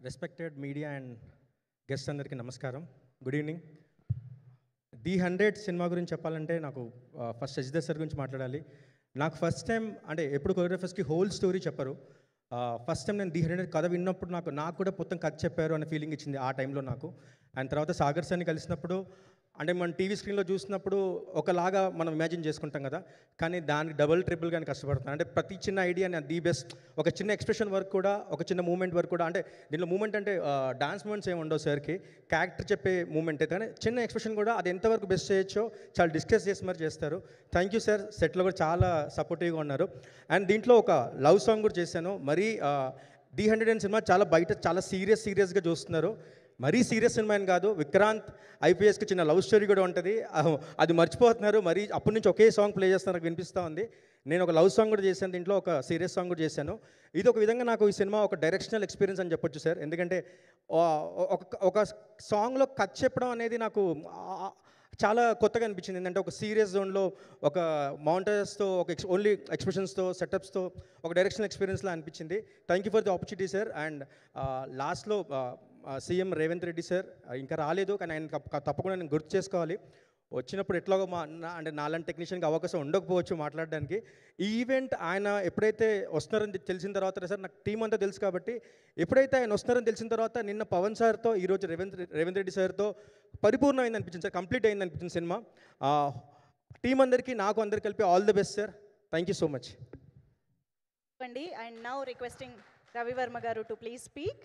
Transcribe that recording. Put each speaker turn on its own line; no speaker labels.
Respected media and guest అందరికీ నమస్కారం. Good evening. The 100 cinema గురించి చెప్పాలంటే నాకు ఫస్ట్ సజిదా సార్ గురించి మాట్లాడాలి. నాకు ఫస్ట్ టైం అంటే ఎప్పుడు కొరియోగ్రఫర్స్కి హోల్ స్టోరీ చెప్పరు. ఫస్ట్ టైం నేను ది 100 కథ విన్నప్పుడు నాకు కూడా మొత్తం కథ చెప్పారు అనే ఫీలింగ్ ఇచ్చింది ఆ టైంలో నాకు. అండ్ తర్వాత సాగర్ సార్ని కలిసినప్పుడు అంటే మనం టీవీ స్క్రీన్లో చూసినప్పుడు ఒకలాగా మనం ఇమాజిన్ చేసుకుంటాం కదా, కానీ దానికి డబుల్ ట్రిపుల్గా కష్టపడుతున్నాను. అంటే ప్రతి చిన్న ఐడియా ది బెస్ట్, ఒక చిన్న ఎక్స్ప్రెషన్ వర్క్ కూడా, ఒక చిన్న మూమెంట్ వర్క్ కూడా, అంటే దీంట్లో మూమెంట్ అంటే డాన్స్ మూమెంట్స్ ఏమి ఉండవు సార్కి, క్యారెక్టర్ చెప్పే మూమెంట్ అయితే, కానీ చిన్న ఎక్స్ప్రెషన్ కూడా అది ఎంతవరకు బెస్ట్ చేయొచ్చో చాలా డిస్కస్ చేసి మరి చేస్తారు. Thank you sir. సెట్లో కూడా చాలా సపోర్టివ్గా ఉన్నారు. అండ్ దీంట్లో ఒక లవ్ సాంగ్ కూడా చేశాను. మరీ ది 100 సినిమా చాలా బయట చాలా సీరియస్గా చూస్తున్నారు. మరీ సీరియస్ సినిమా అని కాదు, విక్రాంత్ ఐపీఎస్కి చిన్న లవ్ స్టోరీ కూడా ఉంటుంది, అది మర్చిపోతున్నారు. మరీ అప్పటి నుంచి ఒకే సాంగ్ ప్లే చేస్తున్నారు, నాకు వినిపిస్తూ ఉంది. నేను ఒక లవ్ సాంగ్ కూడా చేశాను, దీంట్లో ఒక సీరియస్ సాంగ్ కూడా చేశాను. ఇది ఒక విధంగా నాకు ఈ సినిమా ఒక డైరెక్షనల్ ఎక్స్పీరియన్స్ అని చెప్పొచ్చు సార్. ఎందుకంటే ఒక సాంగ్లో కథ చెప్పడం అనేది నాకు చాలా కొత్తగా అనిపించింది. ఏంటంటే ఒక సీరియస్ జోన్లో ఒక మౌంటైన్స్తో ఒక ఓన్లీ ఎక్స్ప్రెషన్స్తో సెటప్స్తో ఒక డైరెక్షనల్ ఎక్స్పీరియన్స్లా అనిపించింది. Thank you for the opportunity sir. And లాస్ట్లో సీఎం రేవంత్ రెడ్డి సార్ ఇంకా రాలేదు, కానీ ఆయన తప్పకుండా నేను గుర్తు చేసుకోవాలి. వచ్చినప్పుడు ఎట్లాగో అంటే నాలాంటి టెక్నీషియన్కి అవకాశం ఉండకపోవచ్చు మాట్లాడడానికి. ఈ ఈవెంట్ ఆయన ఎప్పుడైతే వస్తున్నారని తెలిసిన తర్వాత సార్, నాకు టీం అంతా తెలుసు కాబట్టి, ఎప్పుడైతే ఆయన వస్తున్నారని తెలిసిన తర్వాత నిన్న పవన్ సార్తో, ఈరోజు రేవంత్ రెడ్డి సార్తో పరిపూర్ణ అయింది అనిపించింది సార్, కంప్లీట్ అయింది అనిపించింది సినిమా. టీం అందరికీ నాకు అందరికి కలిపి all the best sir. Thank you so much.
And now requesting Ravi Varma గారు టు ప్లీజ్ స్పీక్.